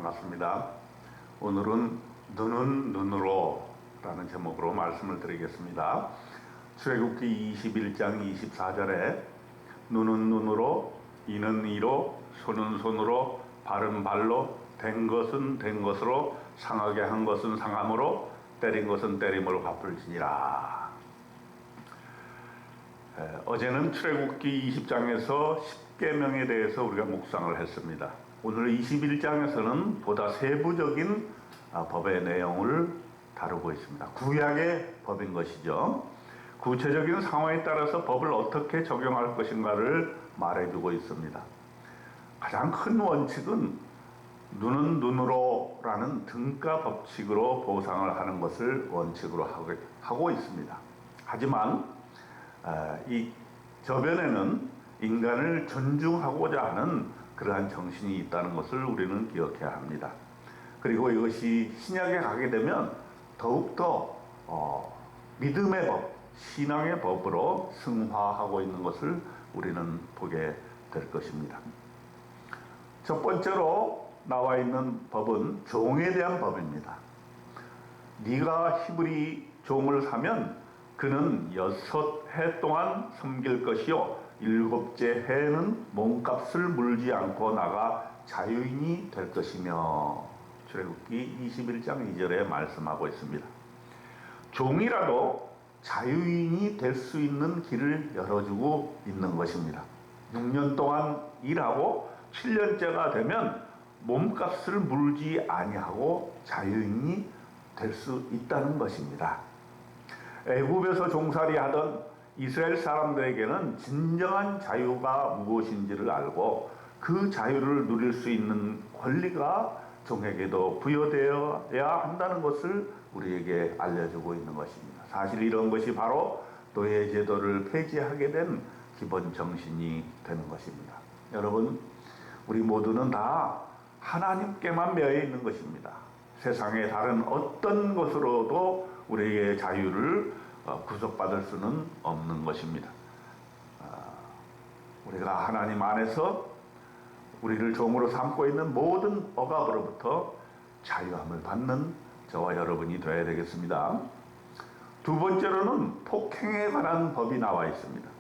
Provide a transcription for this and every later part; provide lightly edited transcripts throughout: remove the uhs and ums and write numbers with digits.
반갑습니다. 오늘은 눈은 눈으로 라는 제목으로 말씀을 드리겠습니다. 출애굽기 21장 24절에 눈은 눈으로, 이는 이로, 손은 손으로, 발은 발로, 된 것은 된 것으로, 상하게 한 것은 상함으로, 때린 것은 때림으로 갚을지니라. 어제는 출애굽기 20장에서 10계명에 대해서 우리가 묵상을 했습니다. 오늘 21장에서는 보다 세부적인 법의 내용을 다루고 있습니다. 구약의 법인 것이죠. 구체적인 상황에 따라서 법을 어떻게 적용할 것인가를 말해주고 있습니다. 가장 큰 원칙은 눈은 눈으로 라는 등가 법칙으로 보상을 하는 것을 원칙으로 하고 있습니다. 하지만 이 저변에는 인간을 존중하고자 하는 그러한 정신이 있다는 것을 우리는 기억해야 합니다. 그리고 이것이 신약에 가게 되면 더욱더 믿음의 법, 신앙의 법으로 승화하고 있는 것을 우리는 보게 될 것입니다. 첫 번째로 나와 있는 법은 종에 대한 법입니다. 네가 히브리 종을 사면 그는 6해 동안 섬길 것이요 7째 해에는 몸값을 물지 않고 나가 자유인이 될 것이며, 출애굽기 21장 2절에 말씀하고 있습니다. 종이라도 자유인이 될 수 있는 길을 열어주고 있는 것입니다. 6년 동안 일하고 7년째가 되면 몸값을 물지 아니하고 자유인이 될 수 있다는 것입니다. 애굽에서 종살이 하던 이스라엘 사람들에게는 진정한 자유가 무엇인지를 알고 그 자유를 누릴 수 있는 권리가 종에게도 부여되어야 한다는 것을 우리에게 알려주고 있는 것입니다. 사실 이런 것이 바로 노예제도를 폐지하게 된 기본 정신이 되는 것입니다. 여러분, 우리 모두는 다 하나님께만 매여 있는 것입니다. 세상의 다른 어떤 것으로도 우리의 자유를 구속받을 수는 없는 것입니다. 우리가 하나님 안에서 우리를 종으로 삼고 있는 모든 억압으로부터 자유함을 받는 저와 여러분이 되어야 되겠습니다. 두 번째로는 폭행에 관한 법이 나와 있습니다.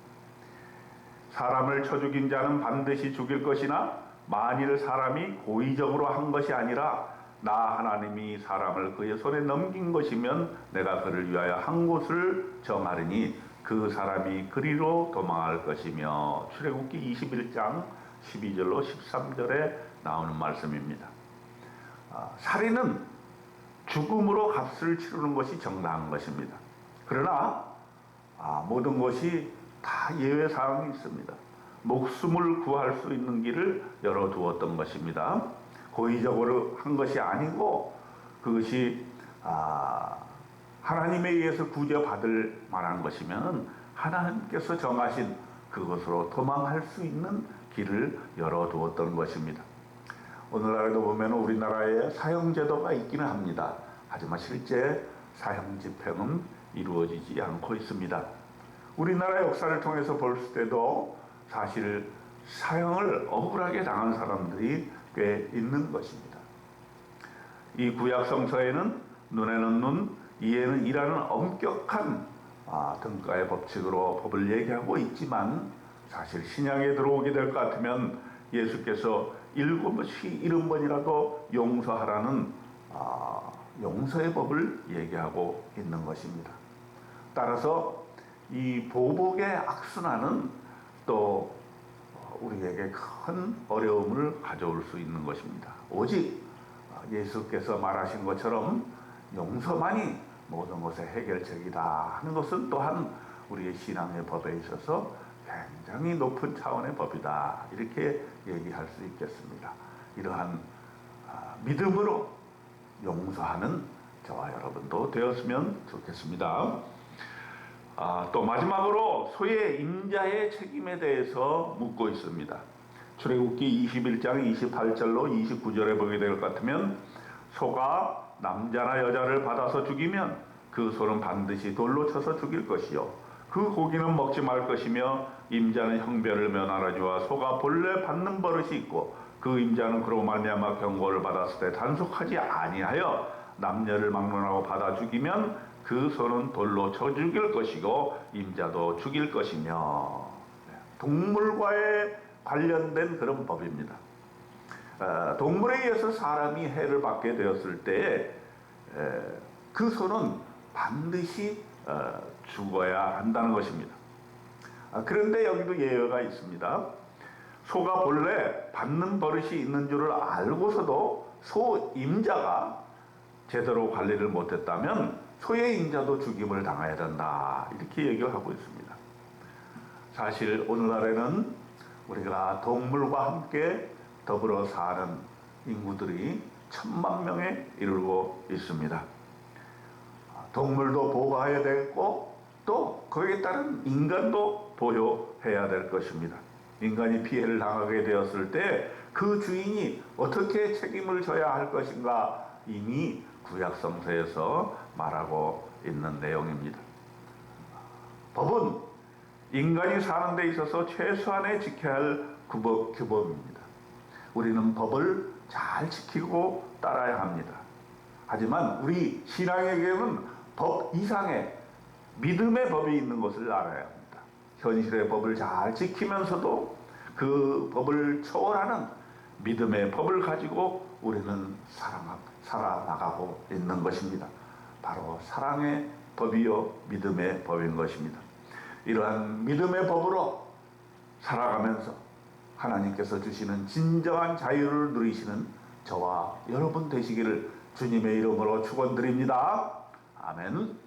사람을 쳐 죽인 자는 반드시 죽일 것이나 만일 사람이 고의적으로 한 것이 아니라 나 하나님이 사람을 그의 손에 넘긴 것이면 내가 그를 위하여 한 곳을 정하리니 그 사람이 그리로 도망할 것이며, 출애굽기 21장 12절로 13절에 나오는 말씀입니다. 살인은 죽음으로 값을 치르는 것이 정당한 것입니다. 그러나 모든 것이 다 예외 사항이 있습니다. 목숨을 구할 수 있는 길을 열어두었던 것입니다. 고의적으로 한 것이 아니고 그것이 하나님에 의해서 구제받을 만한 것이면 하나님께서 정하신 그것으로 도망할 수 있는 길을 열어두었던 것입니다. 오늘날에도 보면 우리나라에 사형제도가 있기는 합니다. 하지만 실제 사형집행은 이루어지지 않고 있습니다. 우리나라 역사를 통해서 볼 때도 사실 사형을 억울하게 당한 사람들이 꽤 있는 것입니다. 이 구약 성서에는 눈에는 눈, 이에는 이라는 엄격한 등가의 법칙으로 법을 얘기하고 있지만, 사실 신약에 들어오게 될 것 같으면 예수께서 70번이라도 용서하라는 용서의 법을 얘기하고 있는 것입니다. 따라서 이 보복의 악순환은 또 우리에게 큰 어려움을 가져올 수 있는 것입니다. 오직 예수께서 말하신 것처럼 용서만이 모든 것의 해결책이다 하는 것은 또한 우리의 신앙의 법에 있어서 굉장히 높은 차원의 법이다, 이렇게 얘기할 수 있겠습니다. 이러한 믿음으로 용서하는 저와 여러분도 되었으면 좋겠습니다. 또 마지막으로 소의 임자의 책임에 대해서 묻고 있습니다. 출애굽기 21장 28절로 29절에 보게 될 것 같으면, 소가 남자나 여자를 받아서 죽이면 그 소는 반드시 돌로 쳐서 죽일 것이요 그 고기는 먹지 말 것이며, 임자는 형별을 면하라 주와 소가 본래 받는 버릇이 있고 그 임자는 그로 말미암아 경고를 받았을 때 단속하지 아니하여 남녀를 막론하고 받아 죽이면 그 손은 돌로 쳐 죽일 것이고 임자도 죽일 것이며, 동물과의 관련된 그런 법입니다. 동물에 의해서 사람이 해를 받게 되었을 때 그 손은 반드시 죽어야 한다는 것입니다. 그런데 여기도 예외가 있습니다. 소가 본래 받는 버릇이 있는 줄을 알고서도 소 임자가 제대로 관리를 못했다면 소의 임자도 죽임을 당해야 된다, 이렇게 얘기를 하고 있습니다. 사실 오늘날에는 우리가 동물과 함께 더불어 사는 인구들이 1000만 명에 이르고 있습니다. 동물도 보호해야 되겠고 또 거기에 따른 인간도 보호해야 될 것입니다. 인간이 피해를 당하게 되었을 때 그 주인이 어떻게 책임을 져야 할 것인가 이미 구약성서에서 말하고 있는 내용입니다. 법은 인간이 사는 데 있어서 최소한의 지켜야 할 규범입니다. 우리는 법을 잘 지키고 따라야 합니다. 하지만 우리 신앙에게는 법 이상의 믿음의 법이 있는 것을 알아야 합니다. 현실의 법을 잘 지키면서도 그 법을 초월하는 믿음의 법을 가지고 우리는 살아나가고 있는 것입니다. 바로 사랑의 법이요 믿음의 법인 것입니다. 이러한 믿음의 법으로 살아가면서 하나님께서 주시는 진정한 자유를 누리시는 저와 여러분 되시기를 주님의 이름으로 축원드립니다. 아멘.